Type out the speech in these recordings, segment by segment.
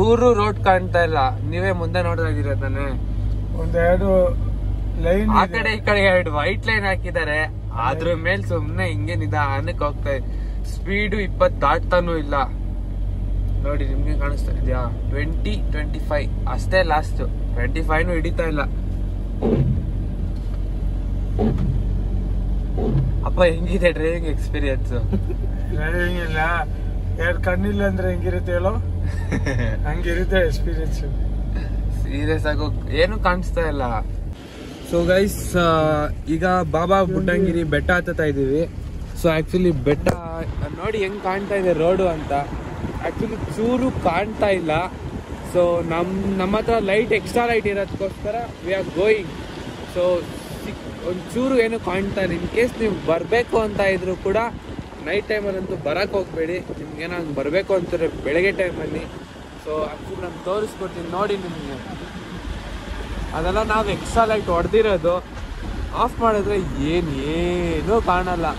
ಚೂರು ರೋಡ್ ಕಾಣ್ತಾ ಇಲ್ಲ. ನೀವೇ ಮುಂದೆ ನೋಡ್ತಾ ಇದೀರ ತಾನೆ, ಒಂದೆರಡು ಲೈನ್ ಆ ಕಡೆ ಈ ಕಡೆ 2 ವೈಟ್ ಲೈನ್ ಹಾಕಿದ್ದಾರೆ. ಅದ್ರ ಮೇಲೆ ಸುಮ್ನೆ ಹಿಂಗೆ ನಿಧಾನಕ್ಕೆ ಹೋಗ್ತಾ ಇದೆ. ಸ್ಪೀಡು 20 ದಾಟ್ತಾನೂ ಇಲ್ಲ ನೋಡಿ. ನಿಮ್ಗೆ ಕಾಣಿಸ್ತಾ ಇದೆಯಾ? 20-25 ಅಷ್ಟೇ ಲಾಸ್ಟ್. 25 ಹಿಡಿತಾ ಇಲ್ಲ. ಅಪ್ಪ ಹೆಂಗಿದೆ ಡ್ರೈವಿಂಗ್ ಎಕ್ಸ್ಪೀರಿಯನ್ಸ್? ಡ್ರೈವಿಂಗ್ ಇಲ್ಲ, 2 ಕಣ್ಣಿಲ್ಲ ಅಂದ್ರೆ ಹೆಂಗಿರುತ್ತೆ ಹೇಳೋ, ಹಂಗಿರುತ್ತೆ ಎಕ್ಸ್ಪೀರಿಯನ್ಸ್. ಸೀರಿಯಸ್ ಆಗಿ ಏನು ಕಾಣಿಸ್ತಾ ಇಲ್ಲ. ಸೊ ಗೈಸ್, ಈಗ ಬಾಬಾ ಬುಡ್ಡಂಗಿರಿ ಬೆಟ್ಟ ಹತ್ತುತ್ತಾ ಇದೀವಿ. ಸೊ ಆಕ್ಚುಲಿ ಬೆಟ್ಟ ನೋಡಿ ಹೆಂಗ್ ಕಾಣ್ತಾ ಇದೆ ರೋಡು ಅಂತ. ಆಕ್ಚುಲಿ ಚೂರು ಕಾಣ್ತಾ ಇಲ್ಲ. ಸೊ ನಮ್ಮ ಹತ್ರ ಲೈಟ್, ಎಕ್ಸ್ಟ್ರಾ ಲೈಟ್ ಇರೋದಕ್ಕೋಸ್ಕರ ವಿ ಆರ್ ಗೋಯಿಂಗ್. ಸೊ ಒಂಚೂರು ಏನು ಕಾಣ್ತಾ ಇಲ್ಲ. ಇನ್ ಕೇಸ್ ನೀವು ಬರಬೇಕು ಅಂತ ಇದ್ರು ಕೂಡ ನೈಟ್ ಟೈಮಲ್ಲಂತೂ ಬರಕ್ಕೆ ಹೋಗ್ಬೇಡಿ. ನಿಮ್ಗೇನಾದ್ರು ಬರಬೇಕು ಅಂತಾರೆ ಬೆಳಗ್ಗೆ ಟೈಮಲ್ಲಿ. ಸೊ ಆಕ್ಚುಲಿ ನಾನು ತೋರಿಸ್ಕೊಡ್ತೀನಿ ನೋಡಿ ನಿಮಗೆ. ಅದೆಲ್ಲ ನಾವು ಎಕ್ಸ್ಟ್ರಾ ಲೈಟ್ ಹೊಡೆದಿರೋದು. ಆಫ್ ಮಾಡಿದ್ರೆ ಏನೂ ಕಾಣಲ್ಲ.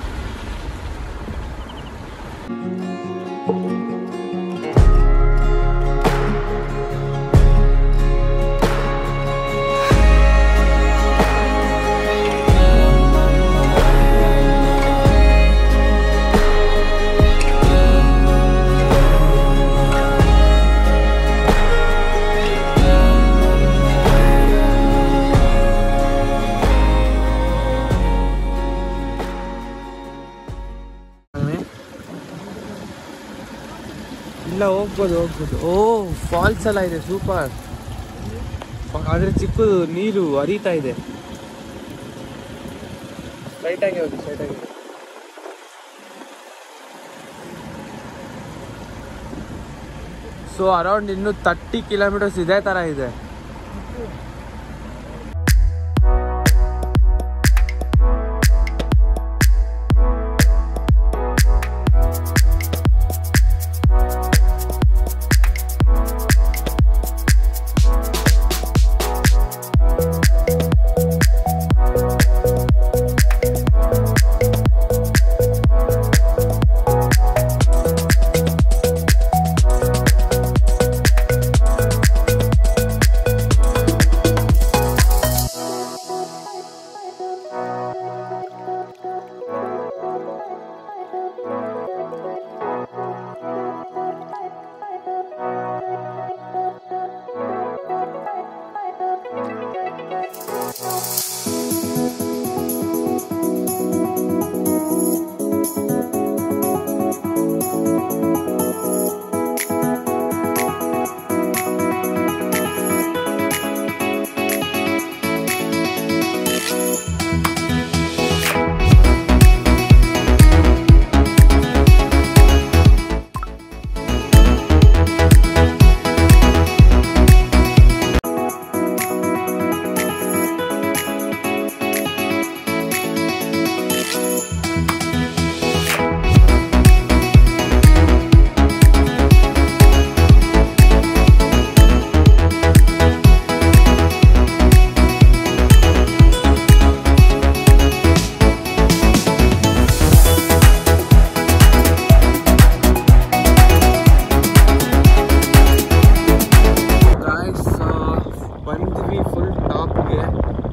ಇಲ್ಲ ಹೋಗ್ಬೋದು. ಓ ಫಾಲ್ಸ್ ಎಲ್ಲ ಇದೆ, ಸೂಪರ್. ಆದ್ರೆ ಚಿಕ್ಕದು ನೀರು ಹರಿತಾ ಇದೆ. ಸ್ಟ್ರೈಟಾಗಿ ಹೋಗಿ, ಸ್ಟ್ರೈಟಾಗಿ. ಸೊ ಅರೌಂಡ್ ಇನ್ನು 30 ಕಿಲೋಮೀಟರ್ಸ್ ಇದೇ ತರ ಇದೆ.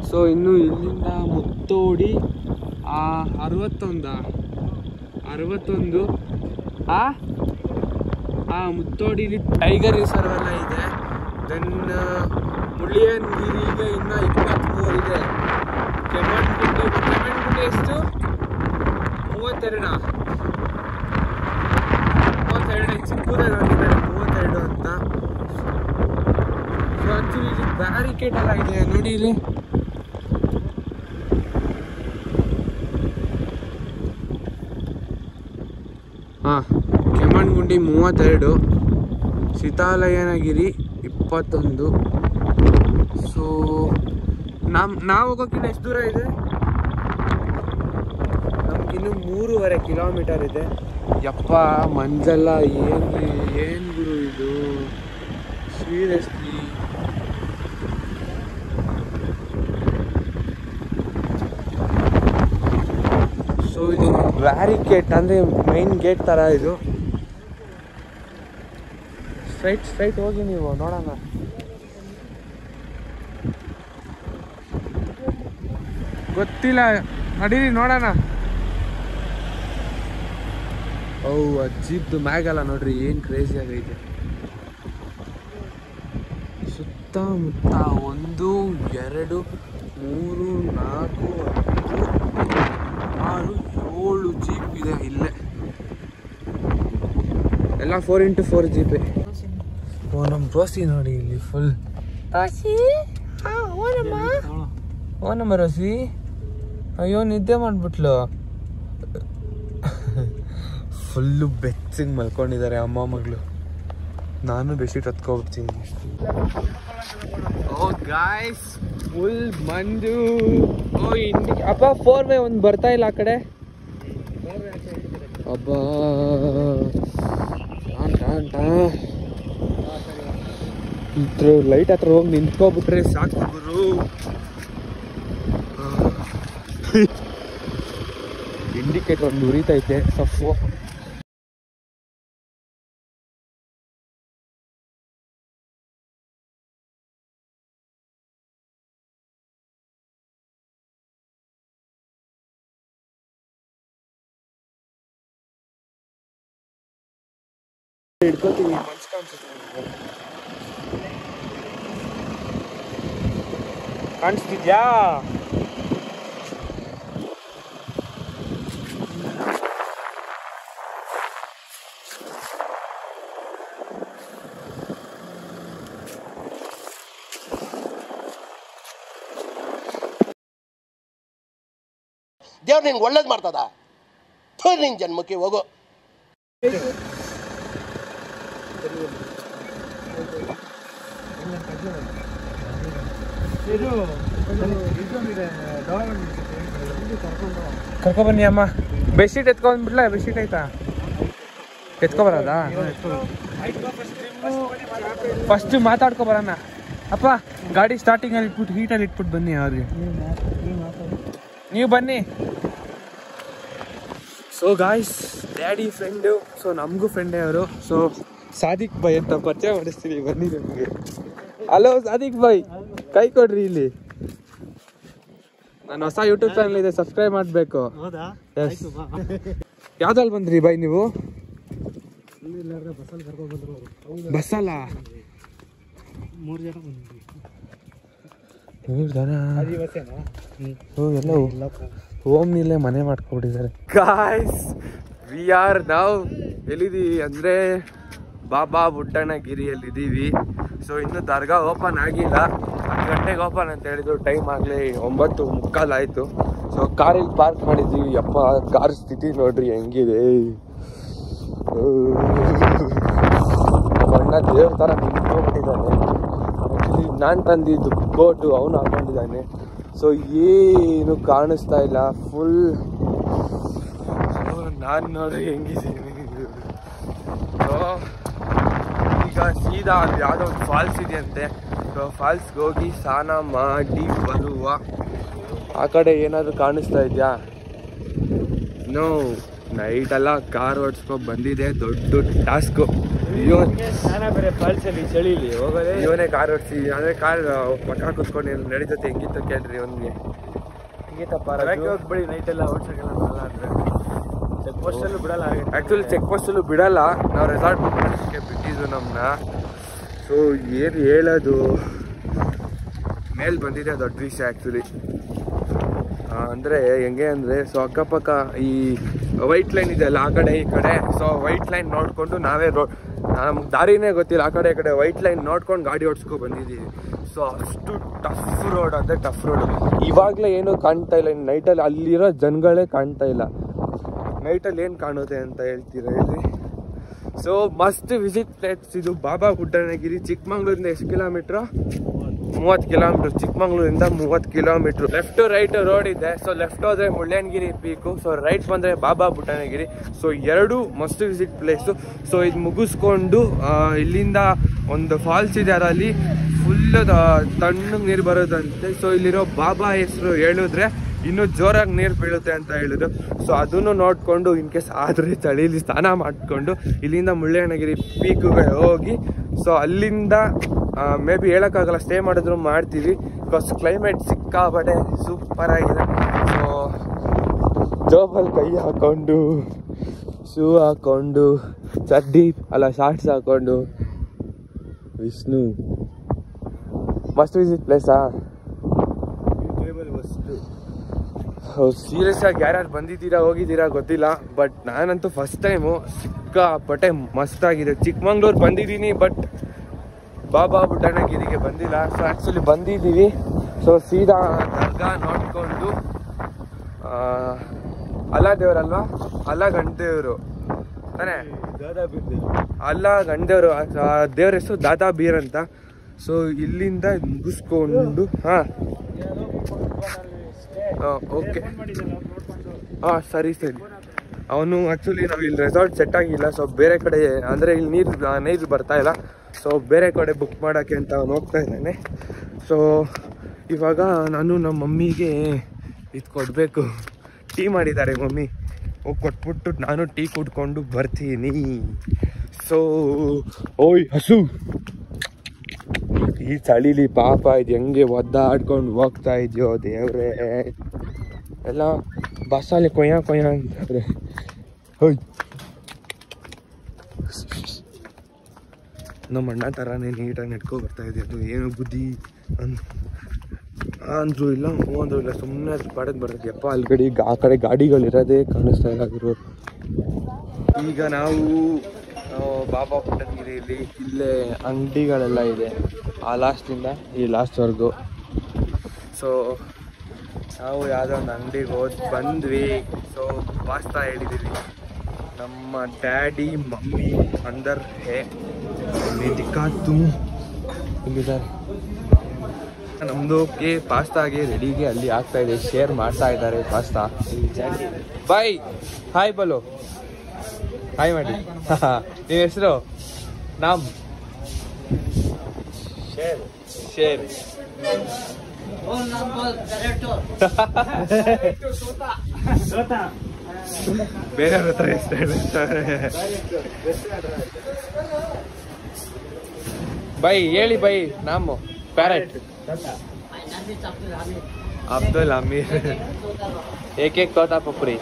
ಸೊ ಇನ್ನು ಇಲ್ಲಿಂದ ಮುತ್ತೋಡಿ 61 ಮುತ್ತೋಡಿಲಿ ಟೈಗರ್ ರಿಸರ್ವ್ ಎಲ್ಲ ಇದೆ. ದೆನ್ ಮುಳ್ಳಿಯನಗಿರಿಗೆ ಇನ್ನು 23 ಇದೆ. ಕೆಮ್ಮಣ್ಣಗುಂಡಿ ಎಷ್ಟು? 32 ಚಿಕ್ಕದಾಗಿ ನೋಡಿದ್ದಾರೆ 32 ಅಂತ. ಸೊ ಆಕ್ಚುಲಿ ಇಲ್ಲಿ ಬ್ಯಾರಿಕೇಡ್ ಎಲ್ಲ ಇದೆ ನೋಡಿ. ಇಲ್ಲಿ ಕೆಮ್ಮಣ್ಣಗುಂಡಿ 32, ಸೀತಾಲಯನಗಿರಿ 21. ಸೊ ನಾವು ಹೋಗೋಕ್ಕಿಂತ ಎಷ್ಟು ದೂರ ಇದೆ? ನಮಗಿನ್ನು 3.5 ಕಿಲೋಮೀಟರ್ ಇದೆ. ಯಪ್ಪ ಮಂಜಲ್ಲ, ಏನು ಗುರು ಇದು ಸೀರಿಯಸ್ಲಿ. ಸೊ ಇದು ಬ್ಯಾರಿಕೇಡ್ ಅಂದರೆ ಮೈನ್ ಗೇಟ್ ಥರ ಇದು. ಸ್ಟ್ರೈಟ್ ಹೋಗಿ ನೀವು ನೋಡೋಣ. ಗೊತ್ತಿಲ್ಲ, ನಡೀರಿ ನೋಡೋಣ. ಜೀಪ್ದು ಮ್ಯಾಗಲ್ಲ ನೋಡ್ರಿ ಏನು ಕ್ರೇಜಿ ಆಗೈತೆ. ಸುತ್ತಮುತ್ತ 1 2 3 4 5 6 7 ಜೀಪ್ ಇದೆ ಇಲ್ಲೇ. ಎಲ್ಲ 4x4 ಜೀಪೆ. ನಮ್ಮ ರೋಸಿ ನೋಡಿ ಇಲ್ಲಿ ಫುಲ್. ಓನಮ್ಮ ರೋಸಿ, ಅಯ್ಯೋ ನಿದ್ದೆ ಮಾಡ್ಬಿಟ್ಲು. ಫುಲ್ಲು ಬೆಚ್ಚಗೆ ಮಲ್ಕೊಂಡಿದ್ದಾರೆ ಅಮ್ಮ ಮಗಳು. ನಾನು ಬೆಡ್ಶೀಟ್ ಹತ್ಕೊಬಿಡ್ತೀನಿ. ಓ ಗಾಯ್ಸ್, ಫುಲ್ ಮಂಜು. ಅಪ್ಪ 4x ಒಂದು ಬರ್ತಾ ಇಲ್ಲ ಆ ಕಡೆ. ಅಬ್ಬಾ ಲೈಟ್ ಹತ್ರ ಹೋಗಿ ನಿಂತ್ಕೊಬಿಟ್ರೆ ಸಾಕು ಗುರು. ಇಂಡಿಕೇಟರ್ ಒಂದು ಉರಿತೈತೆ ಸಫು. ಹಿಡ್ಕೋತೀವಿ, ಮನ್ಸು ಕಾಣಿಸ್ತಿದ್ಯಾ? ದೇವ್ರು ನಿನ್ಗೆ ಒಳ್ಳೇದು ಮಾಡ್ತದ, ನಿನ್ ಜನ್ಮಕ್ಕೆ ಹೋಗೋ. ಕರ್ಕೊಬನ್ನಿ ಅಮ್ಮ. ಬೆಡ್ಶೀಟ್ ಎತ್ಕೊಂಡ್ಬಿಡ್ಲ? ಬೆಡ್ಶೀಟ್ ಆಯ್ತಾ? ಎತ್ಕೊಬರೋದಾ? ಫಸ್ಟ್ ಮಾತಾಡ್ಕೊಬರೋಣ. ಅಪ್ಪ ಗಾಡಿ ಸ್ಟಾರ್ಟಿಂಗಲ್ಲಿ ಇಟ್ಬಿಟ್ಟು ಹೀಟಲ್ಲಿ ಇಟ್ಬಿಟ್ಟು ಬನ್ನಿ. ಅವ್ರಿಗೆ ನೀವು ಬನ್ನಿ. So guys, daddy friend, so ನಮಗೂ ಫ್ರೆಂಡೇ ಅವರು. ಸೊ ಸಾದಿಕ್ ಬಾಯ್ ಅಂತ ಪರಿಚಯ ಮಾಡಿಸ್ತೀವಿ, ಬನ್ನಿ ನಿಮಗೆ. ಹಲೋ ಸಾದಿಕ್ ಬಾಯ್, ಕೈ ಕೊಡ್ರಿ ಇಲ್ಲಿ. ನನ್ನ ಹೊಸ ಯೂಟ್ಯೂಬ್ ಚಾನಲ್ ಇದೆ, ಸಬ್ಸ್ಕ್ರೈಬ್ ಮಾಡಬೇಕು. ಯಾವ್ದಲ್ಲಿ ಬಂದ್ರಿ ಬಾಯ್ ನೀವು? ಬಸ್ಸಲ್ಲ? 3 ಜನ ಬಂದ್ವಿ. 3 ಜನ? ಎಲ್ಲ ಓಮ್ನಿಲ್ಲೇ ಮನೆ ಮಾಡ್ಕೊಂಡಿದ್ದಾರೆ. ಗಾಯ್ಸ್, ವಿ ಆರ್ ನೌ ಎಲ್ಲಿದ್ದೀವಿ ಅಂದರೆ ಬಾಬಾ ಬುಡ್ಡಣ್ಣಗಿರಿಯಲ್ಲಿದ್ದೀವಿ. ಸೊ ಇನ್ನು ದರ್ಗಾ ಓಪನ್ ಆಗಿಲ್ಲ. 10 ಗಂಟೆಗೆ ಓಪನ್ ಅಂತ ಹೇಳಿದ್ರು. ಟೈಮ್ ಆಗಲಿ 9:15 ಆಯಿತು. ಸೊ ಕಾರಲ್ಲಿ ಪಾರ್ಕ್ ಮಾಡಿದ್ದೀವಿ. ಯಪ್ಪ, ಕಾರ್ ಸ್ಥಿತಿ ನೋಡ್ರಿ ಹೆಂಗಿದೆ. ಅಣ್ಣ ದೇವ್ರ ಥರ ನಿಂತ್ಕೊಂಡ್ಬಿಟ್ಟಿದ್ದಾನೆ. ಆ್ಯಕ್ಚುಲಿ ನಾನು ತಂದಿದ್ದು ಕೋಟು ಅವನು ಹಾಕೊಂಡಿದ್ದಾನೆ. ಸೊ ಏನು ಕಾಣಿಸ್ತಾ ಇಲ್ಲ. ಫುಲ್ ನಾನು ನೋಡಿ ಹೆಂಗಿದ್ದೀನಿ. ಸೊ ಈಗ ಸೀದಾ ಅಲ್ಲಿ ಯಾವುದೋ ಒಂದು ಫಾಲ್ಸ್ ಇದೆಯಂತೆ. ಸೊ ಫಾಲ್ಸ್ಗೆ ಹೋಗಿ ಸ್ನಾನ ಮಾಡಿ ಬರುವ. ಆ ಕಡೆ ಏನಾದರೂ ಕಾಣಿಸ್ತಾ ಇದೆಯಾ? ನೋ, ನೈಟೆಲ್ಲ ಕಾರ್ ಓಡಿಸ್ಕೊಂಡು ಬಂದಿದೆ, ದೊಡ್ಡ ಟಾಸ್ಕು. ಬೇರೆ ಫಾಲ್ಸಲ್ಲಿ ಚಳಿಲಿ ಹೋಗೋದೇ. ಇವನೇ ಕಾರ್ ಓಡಿಸಿ, ಅಂದರೆ ಕಾರ್ ಪಕ್ಕ ಕೂತ್ಕೊಂಡು ನಡೀತತೆ. ಹೆಂಗಿತ್ತು ಕೇಳ್ರಿ ಅವನಿಗೆ. ಹಿಂಗಿತ್ತಪ್ಪ ಬಿಡಿ, ನೈಟೆಲ್ಲ ಓಡಿಸೋಕ್ಕೆಲ್ಲ ಅಂದರೆ ಚೆಕ್ ಪೋಸ್ಟಲ್ಲೂ ಬಿಡಲ್ಲ. ಆ್ಯಕ್ಚುಲಿ ಚೆಕ್ ಪೋಸ್ಟಲ್ಲೂ ಬಿಡಲ್ಲ. ನಾವು ರೆಸಾರ್ಟ್ ಬುಕ್ ಮಾಡೋದಕ್ಕೆ ಬಿಟ್ಟಿದ್ದು ನಮ್ಮನ್ನ. ಸೊ ಏನು ಹೇಳೋದು, ಮೇಲೆ ಬಂದಿದೆ ದೊಡ್ಡ ವಿಷಯ ಆ್ಯಕ್ಚುಲಿ. ಅಂದರೆ ಹೆಂಗೆ ಅಂದರೆ, ಸೊ ಅಕ್ಕಪಕ್ಕ ಈ ವೈಟ್ ಲೈನ್ ಇದೆಯಲ್ಲ, ಆ ಕಡೆ ಈ ಕಡೆ. ಸೊ ವೈಟ್ ಲೈನ್ ನೋಡಿಕೊಂಡು ನಾವೇ ನಮ್ಗೆ ದಾರಿನೇ ಗೊತ್ತಿಲ್ಲ. ಆ ಕಡೆ ಈ ಕಡೆ ವೈಟ್ ಲೈನ್ ನೋಡ್ಕೊಂಡು ಗಾಡಿ ಓಡಿಸ್ಕೊಂಡು ಬಂದಿದ್ದೀವಿ. ಸೊ ಅಷ್ಟು ಟಫ್ ರೋಡ್ ಅಂದರೆ ಟಫ್ ರೋಡ್. ಇವಾಗಲೇ ಏನೂ ಕಾಣ್ತಾ ಇಲ್ಲ. ನೈಟಲ್ಲಿ ಅಲ್ಲಿರೋ ಜನಗಳೇ ಕಾಣ್ತಾ ಇಲ್ಲ. ನೈಟಲ್ಲಿ ಏನು ಕಾಣುತ್ತೆ ಅಂತ ಹೇಳ್ತೀರಾ ಹೇಳಿ? ಸೊ ಮಸ್ಟ್ ವಿಸಿಟ್ ಪ್ಲೇಸ್ ಇದು ಬಾಬಾ ಬುಡ್ಡಣ್ಣಗಿರಿ. ಚಿಕ್ಕಮಂಗ್ಳೂರಿಂದ ಎಷ್ಟು ಕಿಲೋಮೀಟ್ರು? 30 ಕಿಲೋಮೀಟ್ರ್. ಚಿಕ್ಕಮಂಗ್ಳೂರಿಂದ 30 ಕಿಲೋಮೀಟ್ರು. ಲೆಫ್ಟು ರೈಟು ರೋಡ್ ಇದೆ. ಸೊ ಲೆಫ್ಟ್ ಹೋದರೆ ಮುಳ್ಳಯ್ಯನಗಿರಿ ಪೀಕು, ಸೊ ರೈಟ್ ಬಂದರೆ Baba Budangiri. So 2 must visit place. So ಇದು ಮುಗಿಸ್ಕೊಂಡು ಇಲ್ಲಿಂದ ಒಂದು ಫಾಲ್ಸ್ ಇದೆ, ಅದರಲ್ಲಿ ಫುಲ್ಲು ತಣ್ಣಗೆ ನೀರು ಬರೋದಂತೆ. ಸೊ ಇಲ್ಲಿರೋ ಬಾಬಾ ಹೆಸರು ಹೇಳಿದ್ರೆ ಇನ್ನೂ ಜೋರಾಗಿ ನೀರು ಬೀಳುತ್ತೆ ಅಂತ ಹೇಳಿದ್ರು. ಸೊ ಅದನ್ನು ನೋಡಿಕೊಂಡು ಇನ್ ಕೇಸ್ ಆದರೆ ಚಳೀಲಿ ಸ್ನಾನ ಮಾಡಿಕೊಂಡು ಇಲ್ಲಿಂದ ಮುಳ್ಳಯ್ಯನಗಿರಿ ಪೀಕಿಗೆ ಹೋಗಿ ಸೊ ಅಲ್ಲಿಂದ ಮೇ ಬಿ ಹೇಳೋಕ್ಕಾಗಲ್ಲ, ಸ್ಟೇ ಮಾಡಿದ್ರು ಮಾಡ್ತೀವಿ. ಬಿಕಾಸ್ ಕ್ಲೈಮೇಟ್ ಸಿಕ್ಕಾಪಟ್ಟೆ ಸೂಪರ್ ಆಗಿದೆ. ಸೊ ಜೋಬಲ್ಲಿ ಕೈ ಹಾಕ್ಕೊಂಡು, ಶೂ ಹಾಕ್ಕೊಂಡು, ಚಡ್ಡಿ ಅಲ್ಲ ಶಾರ್ಟ್ಸ್ ಹಾಕ್ಕೊಂಡು, ವಿಷ್ಣು ಮಸ್ಟ್ ವಿಸಿಟ್ ಪ್ಲೇಸಾ? ಸೀರಿಯಸ್ ಆಗಿ ಯಾರ್ಯಾರು ಬಂದಿದ್ದೀರಾ ಹೋಗಿದ್ದೀರಾ ಗೊತ್ತಿಲ್ಲ, ಬಟ್ ನಾನಂತೂ ಫಸ್ಟ್ ಟೈಮು ಸಿಕ್ಕಾಪಟ್ಟೆ ಮಸ್ತಾಗಿದೆ. ಚಿಕ್ಕಮಂಗ್ಳೂರು ಬಂದಿದ್ದೀನಿ, ಬಟ್ ಬಾಬಾ ಬುಡನ್ಗಿರಿಗೆ ಬಂದಿಲ್ಲ. ಸೊ ಆ್ಯಕ್ಚುಲಿ ಬಂದಿದ್ದೀವಿ. ಸೊ ಸೀದಾ ದರ್ಗಾ ನೋಡಿಕೊಂಡು, ಅಲ್ಲಾ ದೇವರಲ್ವಾ, ಅಲ್ಲಾ ಗಂಡದೇವರು ತಾನೇ, ಅಲ್ಲಾ ಗಂಡದೇವರು, ದೇವ್ರ ಹೆಸರು ದಾದಾ ಬೀರ್ ಅಂತ. ಸೊ ಇಲ್ಲಿಂದ ಮುಗಿಸ್ಕೊಂಡು ಓಕೆ ಸರಿ ಅವನು ಆ್ಯಕ್ಚುಲಿ ನಾವು ಇಲ್ಲಿ ರೆಸಾರ್ಟ್ ಸೆಟ್ ಆಗಿಲ್ಲ. ಸೊ ಬೇರೆ ಕಡೆ ಅಂದರೆ ಇಲ್ಲಿ ನೀರು ಬರ್ತಾ ಇಲ್ಲ. ಸೊ ಬೇರೆ ಕಡೆ ಬುಕ್ ಮಾಡೋಕ್ಕೆ ಅಂತ ಅವನು ಹೋಗ್ತಾ ಇದ್ದಾನೆ. ಸೊ ಇವಾಗ ನಾನು ನಮ್ಮ ಮಮ್ಮಿಗೆ ಇದು ಕೊಡಬೇಕು. ಟೀ ಮಾಡಿದ್ದಾರೆ ಮಮ್ಮಿ, ಹೋಗಿ ಕೊಟ್ಬಿಟ್ಟು ನಾನು ಟೀ ಕುಡ್ಕೊಂಡು ಬರ್ತೀನಿ. ಸೊ ಓಯ್ ಹಸು, ಈ ಚಳಿಲಿ ಪಾಪ ಇದು ಹೆಂಗೆ ಒದ್ದಾಡ್ಕೊಂಡು ಹೋಗ್ತಾ ಇದೆಯೋ ದೇವ್ರೆ. ಎಲ್ಲ ಬಸ್ಸಲ್ಲಿ ಕೊಯ್ಯ ಅಂತಾರೆ. ಹೋಯ್ ನಮ್ಮ ಅಣ್ಣ ಥರನೇ ನೀಟಾಗಿ ನೆಟ್ಕೊ ಬರ್ತಾ ಇದೆ. ಅದು ಏನು ಬುದ್ಧಿ ಅಂದ್ರೂ ಇಲ್ಲ, ಹ್ಞೂ ಅಂದ್ರೂ ಇಲ್ಲ, ಸುಮ್ಮನೆ ಅದು ಪಾಡೋದು ಬರ್ತದೆ. ಯಪ್ಪ ಅಲ್ಲಿ ಆ ಕಡೆ ಗಾಡಿಗಳಿರೋದೇ ಕಾಣಿಸ್ತಾ ಇಲ್ಲ ಗುರು. ಈಗ ನಾವು ಬಾಬಾ ಬುಡನ್ಗಿರಿಯಲ್ಲಿ ಇಲ್ಲೇ ಅಂಗಡಿಗಳೆಲ್ಲ ಇದೆ, ಆ ಲಾಸ್ಟಿಂದ ಈ ಲಾಸ್ಟ್ವರೆಗೂ. ಸೊ ನಾವು ಯಾವುದೋ ಒಂದು ಅಂಗಡಿಗೆ ಬಂದ್ವಿ. ಸೊ ಪಾಸ್ತಾ ಹೇಳಿದ್ದೀವಿ. ನಮ್ಮ ಡ್ಯಾಡಿ ಮಮ್ಮಿ ಅಂದರ್ ಹೇ ದಿಕ್ಕಾತು ಇಲ್ಲಿದ್ದಾರೆ. ನಮ್ಮದು ಪಾಸ್ತಾಗೆ ರೆಡಿಗೆ ಅಲ್ಲಿ ಆಗ್ತಾ ಇದೆ, ಶೇರ್ ಮಾಡ್ತಾ ಇದ್ದಾರೆ ಪಾಸ್ತಾ. ಬಾಯ್ ಹಾಯ್ ಬಲೋ, ಹಾಯ್ ಮಾಡಿ. ನಿಮ್ಮ ಹೆಸರು? ನಾಮ್ ಶೇರ್. ಬೇರೆಯವ್ರ ಹತ್ರ ಹೆಸರು ಹೇಳ್ತಾರೆ. ಬೈ ಹೇಳಿ ಬೈ. ನಾಮು ಪ್ಯಾರೆಟ್ ಅಬ್ದುಲ್ ಅಮೀರ್ ಏಕೇಕ್ ತೋತಾ ಪಪ್ರಿ.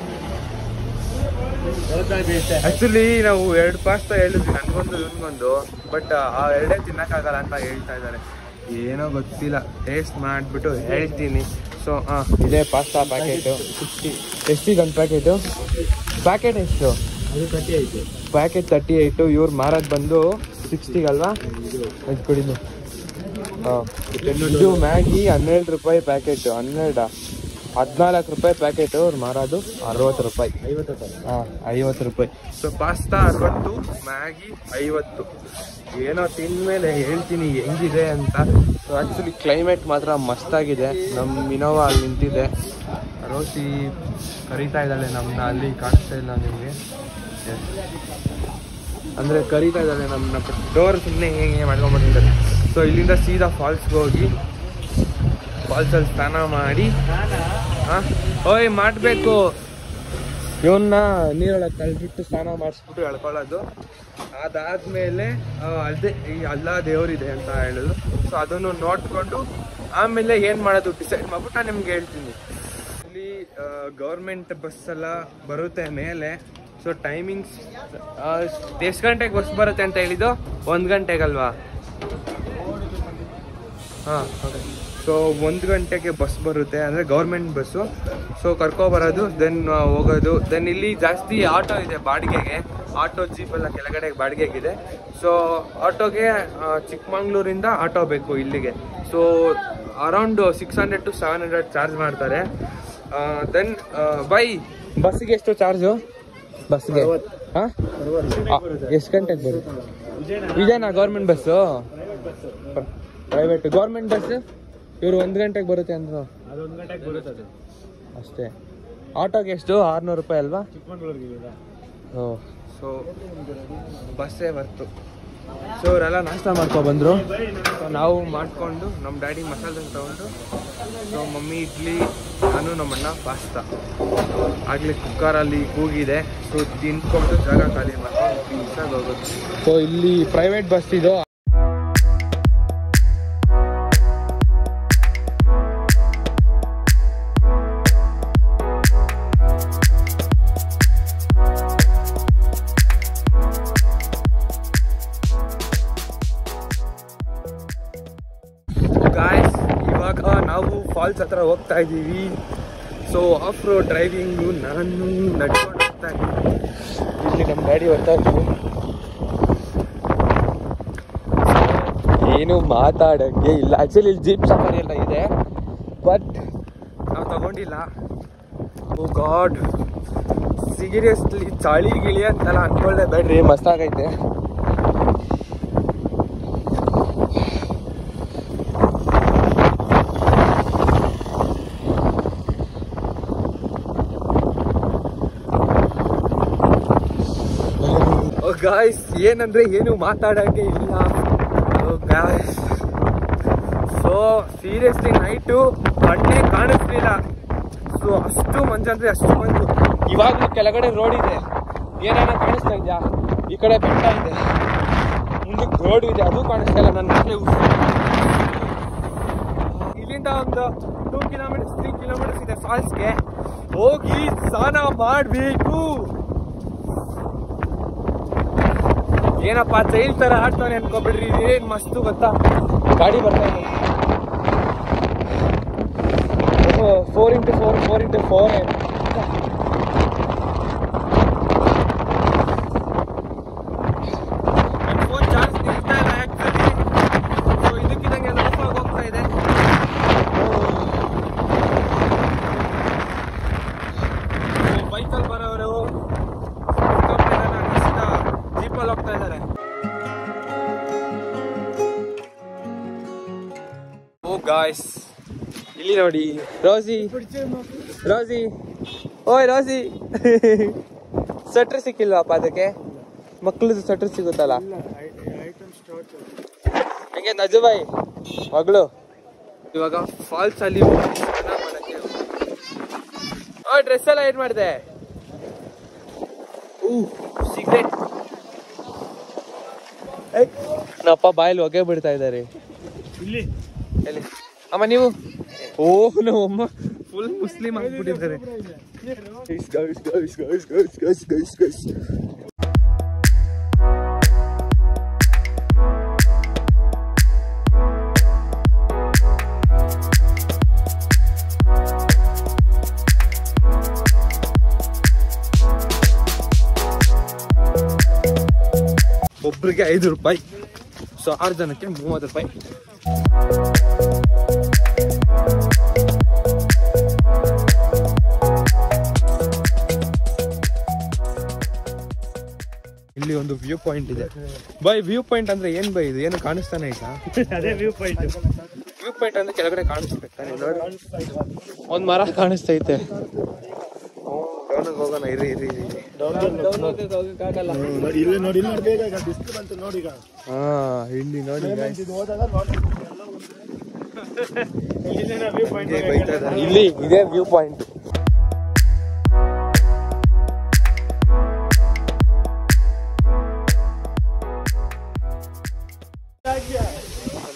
ಆಕ್ಚುಲಿ ನಾವು 2 ಪಾಸ್ತಾ ಹೇಳಿದ್ವಿ, ನನ್ಗೊಂದು ಇವನ್ಗೊಂದು. ಬಟ್ ಆ 2 ತಿನ್ನಕ್ಕಾಗಲ್ಲ ಅಂತ ಹೇಳ್ತಾ ಇದ್ದಾರೆ. ಏನೋ ಗೊತ್ತಿಲ್ಲ, ಟೇಸ್ಟ್ ಮಾಡಿಬಿಟ್ಟು ಹೇಳ್ತೀನಿ. ಸೊ ಇದೇ ಪಾಸ್ತಾ ಪ್ಯಾಕೆಟು. ಎಷ್ಟಿಗೆ ಒಂದು ಪ್ಯಾಕೆಟು? ಪ್ಯಾಕೆಟ್ ಎಷ್ಟು? ಪ್ಯಾಕೆಟ್ 38. ಇವ್ರು ಮಾರೋದು ಬಂದು 60 ಅಲ್ವಾ? ಇದು ಕೊಡಿದ್ದು. ಇದು ಮ್ಯಾಗಿ 12 ರೂಪಾಯಿ ಪ್ಯಾಕೆಟು. 14 ರೂಪಾಯಿ ಪ್ಯಾಕೆಟು. ಅವ್ರು ಮಾರೋದು 60 ರೂಪಾಯಿ. 50 ರೂಪಾಯಿ. So pasta 60, Maggi 50. ಏನೋ ತಿಂದ್ಮೇಲೆ ಹೇಳ್ತೀನಿ ಹೆಂಗಿದೆ ಅಂತ. ಸೊ ಆ್ಯಕ್ಚುಲಿ ಕ್ಲೈಮೇಟ್ ಮಾತ್ರ ಮಸ್ತಾಗಿದೆ. ನಮ್ಮ ಇನೋವಾ ಅಲ್ಲಿ ನಿಂತಿದೆ. ರೋಸಿ ಕರೀತಾ ಇದ್ದಾಳೆ ನಮ್ಮನ್ನ, ಅಲ್ಲಿ ಕಾಣಿಸ್ತಾ ಇಲ್ಲ ನಿಮಗೆ. ಅಂದರೆ ಕರೀತಾ ಇದ್ದಾಳೆ ನಮ್ಮನ್ನ, ಡೋರ್ ಸುಮ್ಮನೆ ಹೇಗೆ ಮಾಡ್ಕೊಂಡ್ಬರ್ತಿದ್ದಾರೆ. ಸೊ ಇಲ್ಲಿಂದ ಸೀದಾ ಫಾಲ್ಸ್ಗೆ ಹೋಗಿ ಫಾಲ್ಸಲ್ಲಿ ಸ್ನಾನ ಮಾಡಿ ಓಯ್ ಮಾಡಬೇಕು. ಇವನ್ನ ನೀರೊಳಗೆ ಕಳ್ಬಿಟ್ಟು ಸ್ನಾನ ಮಾಡಿಸ್ಬಿಟ್ಟು ಎಳ್ಕೊಳ್ಳೋದು. ಅದಾದಮೇಲೆ ಅದೇ ಈ ಅಲ್ಲಾ ದೇವರಿದೆ ಅಂತ ಹೇಳಿದ್ರು. ಸೊ ಅದನ್ನು ನೋಡಿಕೊಂಡು ಆಮೇಲೆ ಏನು ಮಾಡೋದು ಡಿಸೈಡ್ ಮಾಡ್ಬಿಟ್ಟು ನಾನು ನಿಮ್ಗೆ ಹೇಳ್ತೀನಿ. ಇಲ್ಲಿ ಗೌರ್ಮೆಂಟ್ ಬಸ್ಸೆಲ್ಲ ಬರುತ್ತೆ ಮೇಲೆ. ಸೊ ಟೈಮಿಂಗ್ಸ್ ಎಷ್ಟು ಗಂಟೆಗೆ ಬಸ್ ಬರುತ್ತೆ ಅಂತ ಹೇಳಿದ್ದು? 1 ಗಂಟೆಗಲ್ವಾ? ಓಕೆ. ಸೊ 1 ಗಂಟೆಗೆ ಬಸ್ ಬರುತ್ತೆ, ಅಂದರೆ ಗೌರ್ಮೆಂಟ್ ಬಸ್ಸು. ಸೊ ಕರ್ಕೊಬರೋದು, ದೆನ್ ಹೋಗೋದು. ದೆನ್ ಇಲ್ಲಿ ಜಾಸ್ತಿ ಆಟೋ ಇದೆ ಬಾಡಿಗೆಗೆ. ಆಟೋ ಜೀಪೆಲ್ಲ ಕೆಳಗಡೆ ಬಾಡಿಗೆಗಿದೆ. ಸೊ ಆಟೋಗೆ ಚಿಕ್ಕಮಂಗ್ಳೂರಿಂದ ಆಟೋ ಬೇಕು ಇಲ್ಲಿಗೆ. ಸೊ ಅರೌಂಡ್ 600 to 700 ಚಾರ್ಜ್ ಮಾಡ್ತಾರೆ. ದೆನ್ ಬಸ್ಸಿಗೆ ಎಷ್ಟು ಚಾರ್ಜು? ಬಸ್ಗೆ ಎಷ್ಟು ಗಂಟೆಗೆ ಬರುತ್ತೆ? ಇದೇನಾ government bus? Private government bus ಇವರು 1 ಗಂಟೆಗೆ ಬರುತ್ತೆ ಅಂದ್ರು. ಅಷ್ಟೇ. ಆಟೋಗೆ ಎಷ್ಟು? 600 ರೂಪಾಯಿ ಅಲ್ವಾ? ಓಹ್. ಸೊ ಬಸ್ಸೇ ಬರ್ತು. ಸೊ ಇವರೆಲ್ಲ ನಾಷ್ಟ ಮಾಡ್ಕೊಬಂದರು. ಸೊ ನಾವು ಮಾಡಿಕೊಂಡು ನಮ್ಮ ಡ್ಯಾಡಿ ಮಸಾಲೆ ತೊಗೊಂಡು, ಸೊ ಮಮ್ಮಿ ಇಡ್ಲಿ, ನಾನು ನಮ್ಮಣ್ಣ ಪಾಸ್ತಾ. ಆಗಲೇ ಕುಕ್ಕರಲ್ಲಿ ಕೂಗಿದೆ. ಸೊ ತಿನ್ಕೊಂಡು ಜಾಗ ಖಾಲಿ ಮಾಡ್ಕೊಂಡು ಹೋಗೋದು. ಸೊ ಇಲ್ಲಿ ಪ್ರೈವೇಟ್ ಬಸ್ ಇದು. ಫಾಲ್ಸ್ ಹತ್ರ ಹೋಗ್ತಾ ಇದ್ದೀವಿ. ಸೊ ಆಫ್ ರೋಡ್ ಡ್ರೈವಿಂಗು ನಾನು ನಡ್ಕೊಂಡು ಹೋಗ್ತಾ ಇದ್ದೀನಿ. ಇಲ್ಲಿ ನಮ್ಮ ಗಾಡಿ ಬರ್ತಾ ಇದ್ದೀವಿ. ಏನು ಮಾತಾಡೋಕ್ಕೆ ಇಲ್ಲ. ಆ್ಯಕ್ಚುಲಿ ಇಲ್ಲಿ ಜೀಪ್ ಸಫಾರಿ ಎಲ್ಲ ಇದೆ, ಬಟ್ ನಾವು ತಗೊಂಡಿಲ್ಲ. ಓ ಗಾಡ್, ಸೀರಿಯಸ್ಲಿ ಚಳಿ ಗಿಳಿ ಅಂತೆಲ್ಲ ಅನ್ಕೊಳ್ಳೆ ಬೇಡ್ರಿ, ಮಸ್ತಾಗೈತೆ. ಗಾಯ್ಸ್ ಏನಂದ್ರೆ ಏನು ಮಾತಾಡೋಕ್ಕೆ ಇಲ್ಲ. ಗಾಯ್ಸ್ ಸೊ ಸೀರಿಯಸ್ಲಿ ನೈಟು ಕಣ್ಣೇ ಕಾಣಿಸ್ಲಿಲ್ಲ. ಸೊ ಅಷ್ಟು ಮಂಜು ಅಂದ್ರೆ ಅಷ್ಟು ಮಂಜು. ಇವಾಗಲೂ ಕೆಳಗಡೆ ರೋಡ್ ಇದೆ, ಏನೇನೋ ಕಾಣಿಸ್ತಾ ಇದೆಯಾ? ಈ ಕಡೆ ಬೆಟ್ಟ ಇದೆ, ಮುಂದಕ್ಕೆ ರೋಡ್ ಇದೆ, ಅದು ಕಾಣಿಸ್ತಾ ಇಲ್ಲ. ನನ್ನ ಮಕ್ಕಳು ಇಲ್ಲಿಂದ ಒಂದು 2 ಕಿಲೋಮೀಟರ್ಸ್ 3 ಕಿಲೋಮೀಟರ್ಸ್ ಇದೆ ಫಾಲ್ಸ್ಗೆ. ಹೋಗಿ ಸ್ನಾನ ಮಾಡಬೇಕು. ಏನಪ್ಪ ಚೈಲ್ ತರ ಆಡ್ತಾನೆ ಅನ್ಕೋಬಿಡ್ರಿ, ಏನ್ ಮಸ್ತು ಗೊತ್ತಾ. ಗಾಡಿ ಬರ್ತಾ ಇದೆ 4x4 4x4. ಫೋನ್ ಚಾರ್ಜ್ ನಿಲ್ತಾ ಇಲ್ಲ ಆಕ್ಚುಲಿ. ಸೊ ಇದಕ್ಕಿದಂಗೆ ಲೈಫ್ ಆಗಿ ಹೋಗ್ತಾ ಇದೆ. ಬೈಕಲ್ಲಿ ಬರೋರು ಜೀಪಲ್ಲಿ ಹೋಗ್ತಾ ಇದ್ದಾರೆ. ಓ ಗಾಯ್ಸ್ ಇಲ್ಲಿ ನೋಡಿ, ರೋಸಿ ರೋಸಿ, ಓಯ್ ರೋಸಿ. ಸ್ವೆಟ್ರ್ ಸಿಕ್ಕಿಲ್ವಾಪ್ಪ ಅದಕ್ಕೆ? ಮಕ್ಕಳದು ಸ್ವೆಟ್ರ್ ಸಿಗುತ್ತಲ್ಲ. ಹಂಗೆ ನಜುಬಾಯಿ ಮಗಳು ಇವಾಗ ಫಾಲ್ಸ್ ಅಲ್ಲಿ ಮಾಡಕ್ಕೆ. ಓ ಡ್ರೆಸ್ ಎಲ್ಲ ಏನ್ ಮಾಡಿದೆ? ಸಿಗರೇಟ್ ನಪ್ಪ ಬಾಯಲ್ಲಿ ಹೊಗೆ ಬಿಡ್ತಾ ಇದ್ದಾರೆ ಇಲ್ಲಿ. ಅಮ್ಮ ನೀವು? ಓಹ್ ನಮ್ಮಮ್ಮ ಫುಲ್ ಮುಸ್ಲಿಂ ಆಗ್ಬಿಟ್ಟಿದ್ದಾರೆ. ಒಬ್ರಿಗೆ 5 ರೂಪಾಯಿ, ಸೊ 6 ಜನಕ್ಕೆ 30 ರೂಪಾಯಿ. ಇಲ್ಲಿ ಒಂದು ವ್ಯೂ ಪಾಯಿಂಟ್ ಇದೆ ಬೈ. ವ್ಯೂ ಪಾಯಿಂಟ್ ಅಂದ್ರೆ ಏನ್ ಬೈ? ಇದು ಏನು ಕಾಣಿಸ್ತಾನೆ ಆಯ್ತಾ? ಅದೇ ವ್ಯೂ ಪಾಯಿಂಟ್. ವ್ಯೂ ಪಾಯಿಂಟ್ ಅಂದ್ರೆ ಕೆಳಗಡೆ ಕಾಣಿಸ್ಬೇಕು. ಒಂದ್ ಮರ ಕಾಣಿಸ್ತೈತೆ. ಹೋಗೋಣ, ಇರಿ ಇರಿ ಇರಿ. ಇಲ್ಲಿ ನೋಡಿ, ನೋಡಿ. ಹಾ ಇಲ್ಲಿ ನೋಡಿ, ಇಲ್ಲಿ ಇದೇ ವ್ಯೂ ಪಾಯಿಂಟ್.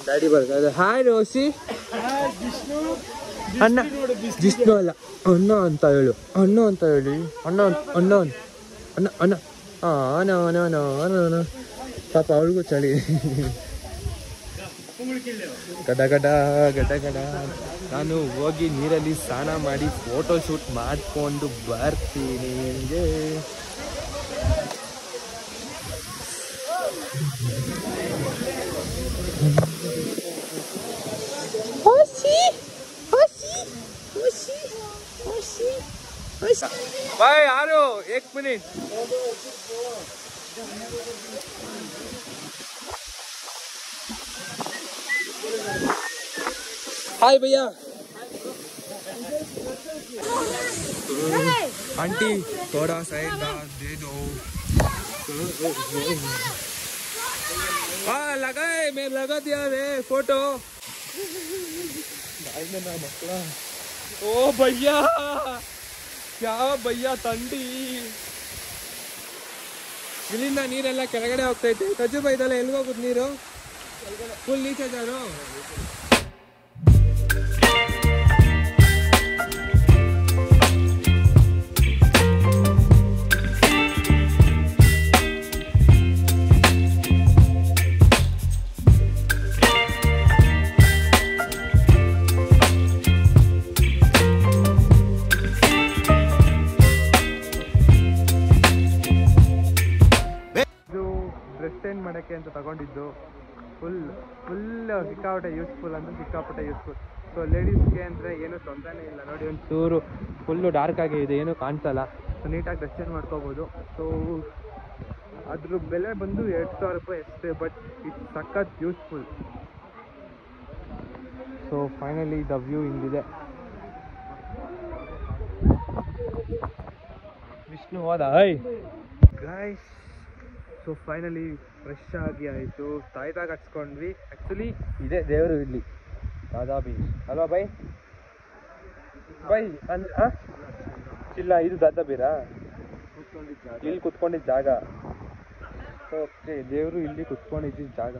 ಗಾಡಿ ಬರ್ತಾ ಇದೆ. ಹಾಯ್ ರೋಸಿ. ಅಣ್ಣ ಜಿಷ್ಣು ಅಲ್ಲ, ಅಣ್ಣ ಅಂತ ಹೇಳು. ಅಣ್ಣ ಅಂತ ಹೇಳಿ. ಅಣ್ಣ ಅಣ್ಣ ಅಣ್ಣ ಅಣ್ಣ. ಅಣ್ಣ ಅಣ್ಣ ಅಣ್ಣ ಅಣ್ಣ. ಪಾಪ ಅವಳಿಗೂ ಚಳಿ. ಗಡ ಗಡ ಗಡ ಗಡ. ನಾನು ಹೋಗಿ ನೀರಲ್ಲಿ ಸ್ನಾನ ಮಾಡಿ ಫೋಟೋ ಶೂಟ್ ಮಾಡಿಕೊಂಡು ಬರ್ತೀನಿ. भाई आ रहे हो? 1 मिनट. हाय भैया. आंटी थोड़ा साइड दे दो. हाँ लगाए, मैं लगा दिया रे फोटो. ओ भैया क्या ಭಯ್ಯ ತಂಡಿ. ಇಲ್ಲಿಂದ ನೀರೆಲ್ಲ ಕೆಳಗಡೆ ಹೋಗ್ತೈತೆ. ಕಜುಬ ಇದೆಲ್ಲ ಎಲ್ಲಿಗೆ ಹೋಗುತ್ತೆ ನೀರು? ಫುಲ್ ನೀಚೆ ಜಾರು. ಮಾಡಿಸಿದ್ದು. ಫುಲ್ ಸಿಕ್ಕಾಪಟ್ಟೆ ಯೂಸ್ಫುಲ್ ಅಂದರೆ ಸಿಕ್ಕಾಪಟ್ಟೆ ಯೂಸ್ಫುಲ್. ಸೊ ಲೇಡೀಸ್ಗೆ ಅಂದರೆ ಏನೂ ತೊಂದರೆನೇ ಇಲ್ಲ. ನೋಡಿ ಒಂಚೂರು ಫುಲ್ಲು ಡಾರ್ಕ್ ಆಗಿ ಇದೆ, ಏನೂ ಕಾಣಿಸಲ್ಲ. ಸೊ ನೀಟಾಗಿ ಡ್ರೆಸ್ ಚೇಂಜ್ ಮಾಡ್ಕೋಬೋದು. ಸೊ ಅದ್ರ ಬೆಲೆ ಬಂದು 2000 ರೂಪಾಯಿ ಅಷ್ಟೇ, ಬಟ್ ಇಟ್ಸ್ ಸಖತ್ useful. So finally the view ಹಿಂಗಿದೆ. ವಿಷ್ಣು ಹೋದ ಗೈಸ್. ಸೊ ಫೈನಲಿ ಫ್ರೆಶ್ ಆಗಿ ಆಯಿತು, ತಾಯ್ದಾಗ ಹಚ್ಕೊಂಡ್ವಿ. ಆ್ಯಕ್ಚುಲಿ ಇದೇ ದೇವರು ಇಲ್ಲಿ ದಾದಾ ಬೀರ್ ಅಲ್ವಾ ಬೈ ಅಂದ್ರೆ ಇಲ್ಲ ಇದು ದಾದಾ ಬೀರಾ, ಇಲ್ಲಿ ಕುತ್ಕೊಂಡಿದ್ದ ಜಾಗ. ಸೊ ಓಕೆ, ದೇವರು ಇಲ್ಲಿ ಕುತ್ಕೊಂಡಿದ್ದ ಜಾಗ.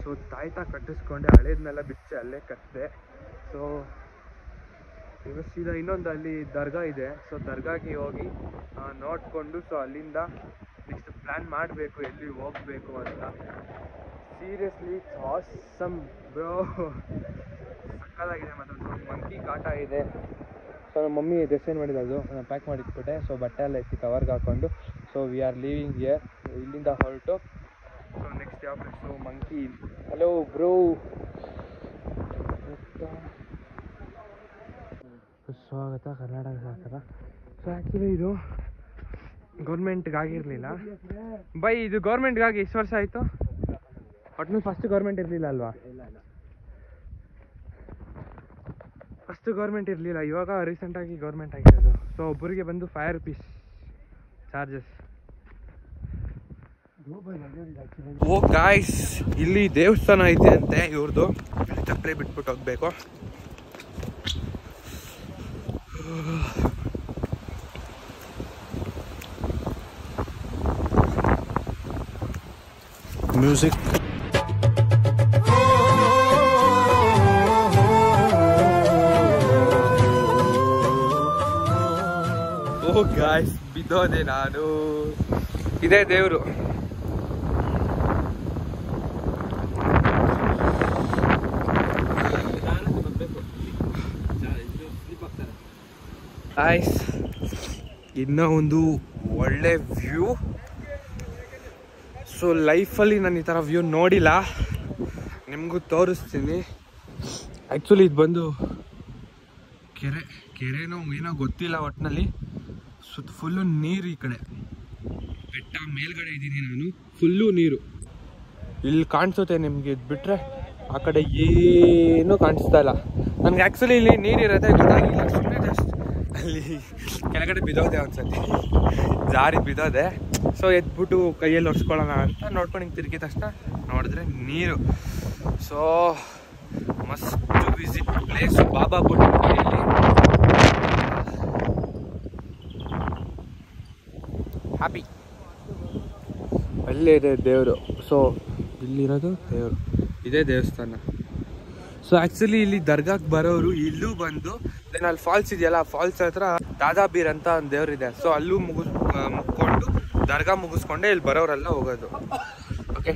ಸೊ ತಾಯ್ತಾ ಕಟ್ಟಿಸ್ಕೊಂಡೆ, ಹಳೇದನ್ನೆಲ್ಲ ಬಿಚ್ಚಿ ಅಲ್ಲೇ ಕಟ್ಟಿದೆ. ಸೊ ಇವಾಗ ಸೀದಾ ಇನ್ನೊಂದು ಅಲ್ಲಿ ದರ್ಗಾ ಇದೆ. ಸೊ ದರ್ಗಾಗೆ ಹೋಗಿ ನೋಡಿಕೊಂಡು ಸೊ ಅಲ್ಲಿಂದ ನೆಕ್ಸ್ಟ್ ಪ್ಲ್ಯಾನ್ ಮಾಡಬೇಕು ಎಲ್ಲಿ ಹೋಗಬೇಕು ಅಂತ. ಸೀರಿಯಸ್ಲಿ ಇಟ್ಸ್ ಆಸಮ್ ಬ್ರೋ, ಸಕ್ಕತ್ತಾಗಿದೆ. ಮತ್ತು ಒಂದು ಮಂಕಿ ಕಾಟ ಇದೆ. ಸೊ ನಮ್ಮ ಮಮ್ಮಿ ಡಿಸೈನ್ ಮಾಡಿದ್ದು ನಾನು ಪ್ಯಾಕ್ ಮಾಡಿಟ್ಬಿಟ್ಟೆ. ಸೊ ಬಟ್ಟೆ ಎಲ್ಲ ಎತ್ತಿ ಕವರ್ಗೆ ಹಾಕ್ಕೊಂಡು so we are living here. ಇಲ್ಲಿಂದ ಹೊರಟು ಸೊ ನೆಕ್ಸ್ಟ್ ಯಾವ ಪ್ಲೇಸು ಮಂಕಿ. ಹಲೋ ಬ್ರೋ, ಸ್ವಾಗತ ಕರ್ನಾಟಕ ಸರ್ಕಾರ. ಸೊ ಆ್ಯಕ್ಚುಲಿ ಇದು ಗೌರ್ಮೆಂಟ್ಗಾಗಿರಲಿಲ್ಲ ಬೈ, ಇದು ಗೌರ್ಮೆಂಟ್ಗಾಗಿ ಎಷ್ಟು ವರ್ಷ ಆಯಿತು? ಒಟ್ಟು ಫಸ್ಟ್ ಗೌರ್ಮೆಂಟ್ ಇರಲಿಲ್ಲ ಅಲ್ವಾ? ಫಸ್ಟ್ ಗೌರ್ಮೆಂಟ್ ಇರಲಿಲ್ಲ, ಇವಾಗ ರೀಸೆಂಟಾಗಿ ಗೌರ್ಮೆಂಟ್ ಆಗಿರೋದು. ಸೊ ಒಬ್ಬರಿಗೆ ಬಂದು 5 ರೂಪೀಸ್ ಚಾರ್ಜಸ್. ಓ ಗಾಯ್ಸ್, ಇಲ್ಲಿ ದೇವಸ್ಥಾನ ಐತೆ ಅಂತೆ ಇವ್ರದ್ದು. ಚಪ್ಪಲಿ ಬಿಟ್ಬಿಟ್ಟು ಹೋಗ್ಬೇಕು. ಮ್ಯೂಸಿಕ್ ಓ ಗಾಯ್ಸ್, ಬಿದ್ದೋದೆ ನಾನು. ಇದೇ ದೇವರು. ಗಾಯ್ಸ್, ಇನ್ನೂ ಒಂದು ಒಳ್ಳೆ ವ್ಯೂ. ಸೊ ಲೈಫಲ್ಲಿ ನಾನು ಈ ಥರ ವ್ಯೂ ನೋಡಿಲ್ಲ, ನಿಮಗೂ ತೋರಿಸ್ತೀನಿ. ಆ್ಯಕ್ಚುಲಿ ಇದು ಬಂದು ಕೆರೆನೋ ಏನೋ ಗೊತ್ತಿಲ್ಲ, ಒಟ್ಟಿನಲ್ಲಿ ಸುತ್ತ ಫುಲ್ಲು ನೀರು. ಈ ಕಡೆ ಬೆಟ್ಟ ಮೇಲ್ಗಡೆ ಇದ್ದೀನಿ ನಾನು, ಫುಲ್ಲು ನೀರು. ಇಲ್ಲಿ ಕಾಣಿಸುತ್ತೆ ನಿಮಗೆ, ಇದು ಬಿಟ್ಟರೆ ಆ ಕಡೆ ಏನೂ ಕಾಣಿಸ್ತಾ ಇಲ್ಲ. ನನಗೆ ಆ್ಯಕ್ಚುಲಿ ಇಲ್ಲಿ ನೀರಿರೋದೇ ಗೊತ್ತಾಗಿಲ್ಲ, ಸುಮ್ಮನೆ ಜಸ್ಟ್ ಅಲ್ಲಿ ಕೆಳಗಡೆ ಬಿದ್ದೋದೆ ಒಂದ್ಸತಿ, ಜಾರಿ ಬಿದ್ದೋದೆ. ಸೊ ಎದ್ಬಿಟ್ಟು ಕೈಯಲ್ಲಿ ಒರೆಸ್ಕೊಳ್ಳೋಣ ಅಂತ ನೋಡ್ಕೊಂಡು ಹಿಂಗೆ ತಿರುಗಿದ ತಕ್ಷಣ ನೋಡಿದ್ರೆ ನೀರು. ಸೊ ಮಸ್ಟ್ ವಿಸಿಟ್ ಪ್ಲೇಸ್ ಬಾಬಾ ಬುಡಂಗಿರಿಯಲ್ಲಿ. ಹ್ಯಾಪಿ. ಅಲ್ಲೇ ಇದೆ ದೇವರು. ಸೊ ಇಲ್ಲಿರೋದು ದೇವರು, ಇದೇ ದೇವಸ್ಥಾನ. ಸೊ ಆ್ಯಕ್ಚುಲಿ ಇಲ್ಲಿ ದರ್ಗಾಕ್ಕೆ ಬರೋರು ಇಲ್ಲೂ ಬಂದು ದೆನ್ ಅಲ್ಲಿ ಫಾಲ್ಸ್ ಇದೆಯಲ್ಲ, ಆ ಫಾಲ್ಸ್ ಹತ್ರ ದಾದಾ ಬೀರ್ ಅಂತ ಒಂದು ದೇವ್ರಿದೆ. ಸೊ ಅಲ್ಲೂ ಮುಗ್ಕೊಂಡು ದರ್ಗಾ ಮುಗಿಸ್ಕೊಂಡೆ ಇಲ್ಲಿ ಬರೋರೆಲ್ಲ ಹೋಗೋದು. ಓಕೆ,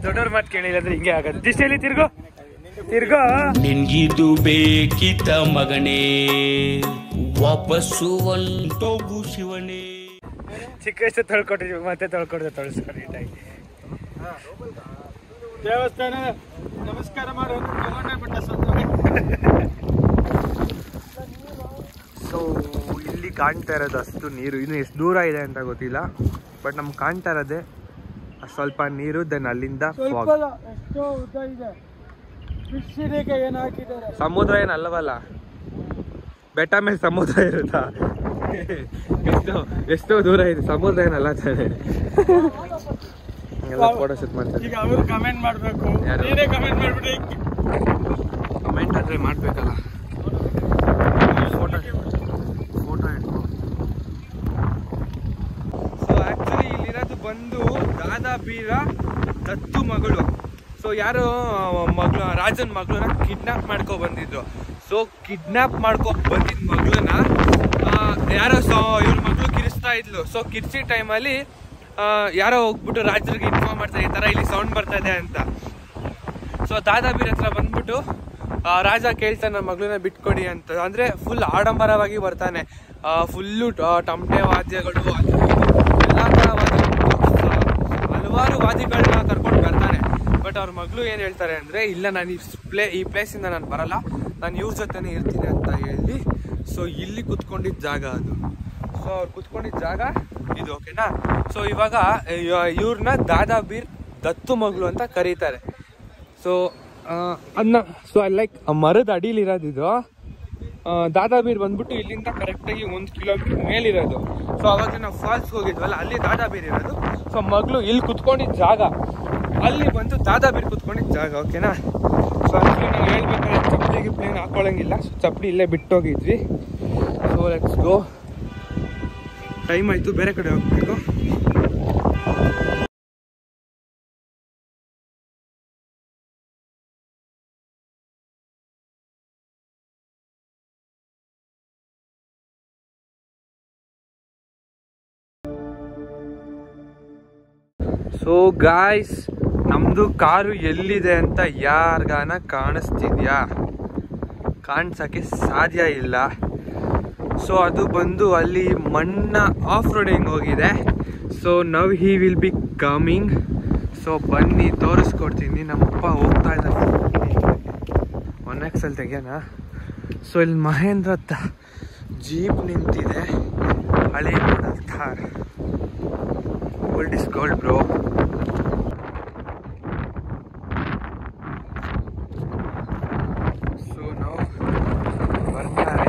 ದೊಡ್ಡವ್ರ ಮಾತು ಕೇಳಿಲ್ಲ ಅಂದ್ರೆ ಹಿಂಗೆ ಆಗೋದು. ದಿಷ್ಟೇಲಿ ತಿರ್ಗೋ ನಿನ್ಗಿದು ಬೇಕಿತ ಮಗನೇ, ವಾಪಸ್ಸು ಒಂಟೋಗು ಶಿವನೇ. ಚಿಕ್ಕ ವಯಸ್ಸು ತೊಳ್ಕೊಟ್ಟಿದ್ವಿ, ಮತ್ತೆ ತೊಳ್ಸ್ಕೊಂಡು ಇಟ್ಟಾಗಿ ದೇವಸ್ಥಾನ ನಮಸ್ಕಾರ ಮಾಡೋದು ಬಿಟ್ಟ. ಸೊ ಇಲ್ಲಿ ಕಾಣ್ತಾ ಇರೋದು ಅಷ್ಟು ನೀರು, ಇನ್ನು ಎಷ್ಟು ದೂರ ಇದೆ ಅಂತ ಗೊತ್ತಿಲ್ಲ, ಬಟ್ ನಮ್ಗೆ ಕಾಣ್ತಾ ಇರೋದೇ ಸ್ವಲ್ಪ ನೀರು. ದೆನ್ ಅಲ್ಲಿಂದ ಸಮುದ್ರ ಏನು ಅಲ್ಲವಲ್ಲ, ಬೆಟ್ಟ ಮೇಲೆ ಸಮುದ್ರ ಇರುತ್ತಾ? ಎಷ್ಟೋ ದೂರ ಇದೆ, ಸಮುದ್ರ ಏನಲ್ಲ ತಾನೆ. ಎಲ್ಲ ಫೋಟೋ ಶೂಟ್ ಮಾಡ್ತಾರೆ. ಈಗ ಅವರು ಕಮೆಂಟ್ ಮಾಡಬೇಕು, ನೀನೇ ಕಮೆಂಟ್ ಮಾಡ್ಬಿಡಿ. ಕಮೆಂಟ್ ಆದರೆ ಮಾಡಬೇಕಲ್ಲ. ಫೋಟೋ ಇಟ್ಕೊ. ಸೊ ಆ್ಯಕ್ಚುಲಿ ಇಲ್ಲಿರೋದು ಬಂದು ದಾದಾ ಬೀರ ದತ್ತು ಮಗಳು. ಸೊ ಯಾರು ಮಗಳು, ರಾಜನ ಮಗಳನ್ನ ಕಿಡ್ನಾಪ್ ಮಾಡ್ಕೊ ಬಂದಿದ್ರು. ಸೊ ಕಿಡ್ನಾಪ್ ಮಾಡ್ಕೊ ಬಂದಿದ್ದ ಮಗಳನ್ನ ಯಾರೋ ಇವ್ರ ಮಗಳು ಕಿರಿಸ್ತಾ ಇದ್ಲು. ಸೊ ಕಿರ್ಚಿ ಟೈಮಲ್ಲಿ ಯಾರೋ ಹೋಗ್ಬಿಟ್ಟು ರಾಜರಿಗೆ ಇನ್ಫಾರ್ಮ್ ಮಾಡ್ತಾರೆ, ಈ ಥರ ಇಲ್ಲಿ ಸೌಂಡ್ ಬರ್ತಾ ಇದೆ ಅಂತ. ಸೊ ದಾದಾ ಬೀರ್ ಹತ್ರ ಬಂದ್ಬಿಟ್ಟು ರಾಜ ಕೇಳ್ತಾನೆ ನಮ್ಮ ಮಗಳನ್ನ ಬಿಟ್ಕೊಡಿ ಅಂತ. ಅಂದರೆ ಫುಲ್ ಆಡಂಬರವಾಗಿ ಬರ್ತಾನೆ, ಫುಲ್ಲು ಟಮಟೆ ವಾದ್ಯಗಳು, ಎಲ್ಲ ಥರ ವಾದ್ಯಗಳು, ಹಲವಾರು ವಾದಿಗಳನ್ನ ಕರ್ಕೊಂಡು ಬರ್ತಾನೆ. ಬಟ್ ಅವ್ರ ಮಗಳು ಏನು ಹೇಳ್ತಾರೆ ಅಂದರೆ, ಇಲ್ಲ ನಾನು ಈ ಪ್ಲೇಸಿಂದ ನಾನು ಬರಲ್ಲ, ನಾನು ಇವ್ರ ಜೊತೆನೇ ಇರ್ತೀನಿ ಅಂತ ಹೇಳಿ. ಸೊ ಇಲ್ಲಿ ಕುತ್ಕೊಂಡಿದ್ದ ಜಾಗ ಅದು. ಸೊ ಅವ್ರು ಕುತ್ಕೊಂಡಿದ್ದ ಜಾಗ ಇದು, ಓಕೆನಾ. ಸೊ ಇವಾಗ ಇವ್ರನ್ನ ದಾದಾಬೀರ್ ದತ್ತು ಮಗಳು ಅಂತ ಕರೀತಾರೆ. ಸೊ ಅದನ್ನ ಲೈಕ್ ಮರದ ಅಡಿಲಿರೋದಿದು. ದಾದಾಬೀರ್ ಬಂದ್ಬಿಟ್ಟು ಇಲ್ಲಿಂದ ಕರೆಕ್ಟಾಗಿ 1 ಕಿಲೋಮೀಟರ್ ಮೇಲಿರೋದು. ಸೊ ಅವಾಗ ನಾವು ಫಾಲ್ಸ್ಗೆ ಹೋಗಿದ್ವಲ್ಲ, ಅಲ್ಲಿ ದಾದಾಬೀರ್ ಇರೋದು. ಸೊ ಮಗಳು ಇಲ್ಲಿ ಕುತ್ಕೊಂಡಿದ್ದ ಜಾಗ, ಅಲ್ಲಿ ಬಂದು ದಾದಾಬೀರ್ ಕುತ್ಕೊಂಡಿದ್ದ ಜಾಗ, ಓಕೆನಾ. ಸೊ ಅದಕ್ಕೆ ನಾವು ಹೇಳ್ಬೇಕಾದ್ರೆ ಚಪ್ಪಲಿಗೆ ಪ್ಲೇನ್ ಹಾಕೊಳ್ಳಂಗಿಲ್ಲ. ಸೊ ಚಪ್ಪಲಿ ಇಲ್ಲೇ ಬಿಟ್ಟೋಗಿದ್ವಿ. So let's go. ಟೈಮ್ ಆಯಿತು, ಬೇರೆ ಕಡೆ ಹೋಗ್ಬೇಕು. ಸೊ ಗಾಯ್ಸ್, ನಮ್ಮದು ಕಾರು ಎಲ್ಲಿದೆ ಅಂತ ಯಾರಿಗಾನ ಕಾಣಿಸ್ತಿದ್ಯಾ? ಕಾಣಿಸೋಕ್ಕೆ ಸಾಧ್ಯ ಇಲ್ಲ. ಸೊ ಅದು ಬಂದು ಅಲ್ಲಿ ಮಣ್ಣ ಆಫ್ ರೋಡಿಂಗ್ ಹೋಗಿದೆ. So now he will be coming. So ಬನ್ನಿ ತೋರಿಸ್ಕೊಡ್ತೀನಿ. ನಮ್ಮಪ್ಪ ಹೋಗ್ತಾ ಇದ್ದಾರೆ. 1XL ತೆಗೆಯೋಣ. ಸೊ ಇಲ್ಲಿ ಮಹೇಂದ್ರ ಜೀಪ್ ನಿಂತಿದೆ, ಹಳೆ ಮಾಡಲ್ Thar. Gold is gold, bro. So now ಬರ್ತಾರೆ.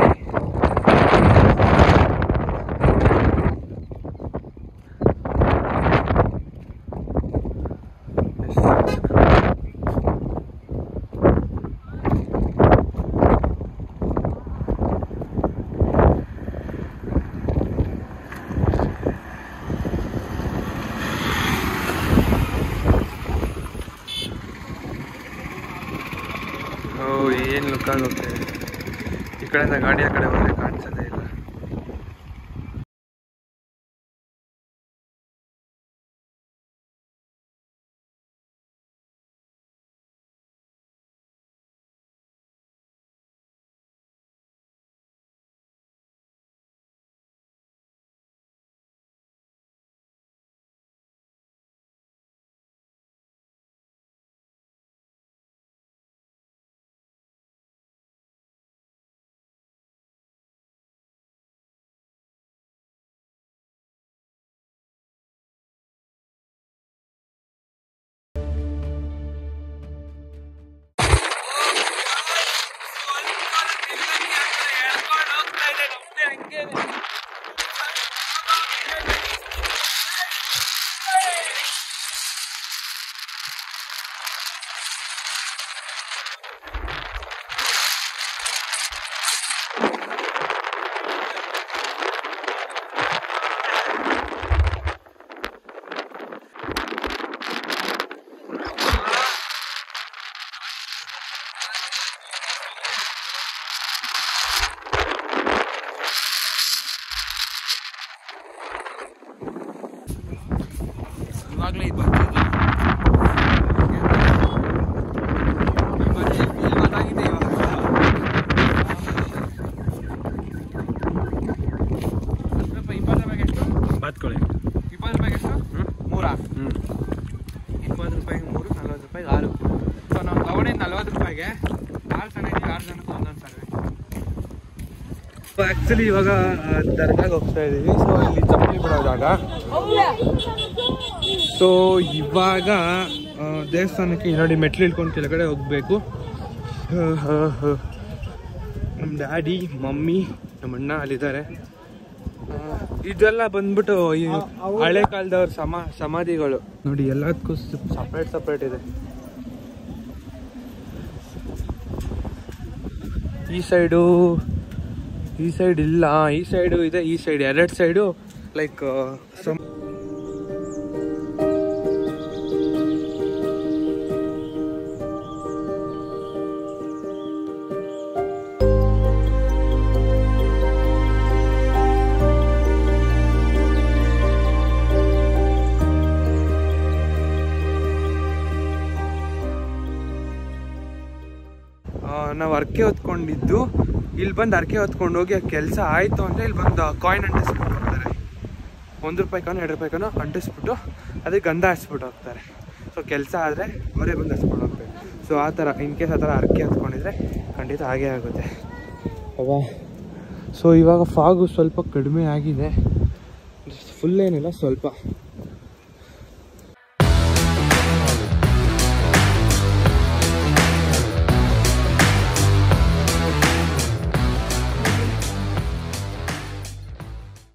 ಏನು ಲುಕ್ಕಾಗಿ ಹೋಗ್ತಾ ಇದೆ. ಈ ಕಡೆಯಿಂದ ಗಾಡಿಯ ಕಡೆ ಹೋದರೆ ಕಾಣಿಸೋದೇ ಇಲ್ಲ. ಇವಾಗಲೇ ಇದು ಬರ್ತಿದ್ವಿ. ಗೊತ್ತಾಗಿದೆ ಇವಾಗ. ಬಾತ್ಕೊಳ್ಳಿ 20 ರೂಪಾಯಿಗೆ ಎಷ್ಟು? 3 20 ರೂಪಾಯಿಗೆ 3, 40 ರೂಪಾಯಿಗೆ 6. ಸೊ ನಾವು ತಗೊಂಡಿದ್ದು 40 ರೂಪಾಯಿಗೆ 6 ಜನ ಇದ್ದೀವಿ, 6 ಜನಕ್ಕೆ ಒಂದೊಂದು ಸರ್ವೆ. ಸೊ ಆ್ಯಕ್ಚುಲಿ ಇವಾಗ ದರ್ಗಾಗೆ ಹೋಗ್ತಾ ಇದ್ದೀವಿ. ಸೊ ಇಲ್ಲಿ ಚಪ್ಪಲಿ ಬಿಡೋದಾಗ. ಸೊ ಇವಾಗ ದೇವಸ್ಥಾನಕ್ಕೆ ನೋಡಿ ಮೆಟ್ಲು ಇಳ್ಕೊಂಡು ಕೆಳಗಡೆ ಹೋಗಬೇಕು. ನಮ್ಮ ಡ್ಯಾಡಿ, ಮಮ್ಮಿ, ನಮ್ಮ ಅಣ್ಣ ಅಲ್ಲಿದ್ದಾರೆ. ಇದೆಲ್ಲ ಬಂದ್ಬಿಟ್ಟು ಈ ಹಳೆ ಕಾಲದವ್ರ ಸಮಾಧಿಗಳು ನೋಡಿ. ಎಲ್ಲದಕ್ಕೂ ಸಪ್ರೇಟ್ ಇದೆ. ಈ ಸೈಡ್ ಇಲ್ಲ, ಈ ಸೈಡು ಇದೆ, ಈ ಸೈಡ್ 2 ಸೈಡು ಲೈಕ್ ನಾವು ಅರ್ಕೆ ಹೊತ್ಕೊಂಡಿದ್ದು. ಇಲ್ಲಿ ಬಂದು ಅರ್ಕೆ ಹೊತ್ಕೊಂಡು ಹೋಗಿ ಆ ಕೆಲಸ ಆಯಿತು ಅಂದರೆ ಇಲ್ಲಿ ಬಂದು ಕಾಯಿನ್ ಅಂಟಿಸ್ಬಿಟ್ಟು ಹೋಗ್ತಾರೆ. 1 ರೂಪಾಯಿ ಕಾನು 2 ರೂಪಾಯಿ ಕಾನು ಅಂಟಿಸ್ಬಿಟ್ಟು ಅದಕ್ಕೆ ಗಂಧ ಹಚ್ಬಿಟ್ಟು ಹೋಗ್ತಾರೆ. ಸೊ ಕೆಲಸ ಆದರೆ ಅವರೇ ಬಂದು ಹಚ್ಕೊಂಡು ಹೋಗ್ಬೇಕು. ಸೊ ಆ ಥರ ಇನ್ ಕೇಸ್ ಆ ಥರ ಹರಕೆ ಹಚ್ಕೊಂಡಿದ್ರೆ ಖಂಡಿತ ಹಾಗೇ ಆಗುತ್ತೆ ಅಲ್ವಾ. ಸೊ ಇವಾಗ ಫಾಗು ಸ್ವಲ್ಪ ಕಡಿಮೆ ಆಗಿದೆ, ಫುಲ್ ಏನಿಲ್ಲ, ಸ್ವಲ್ಪ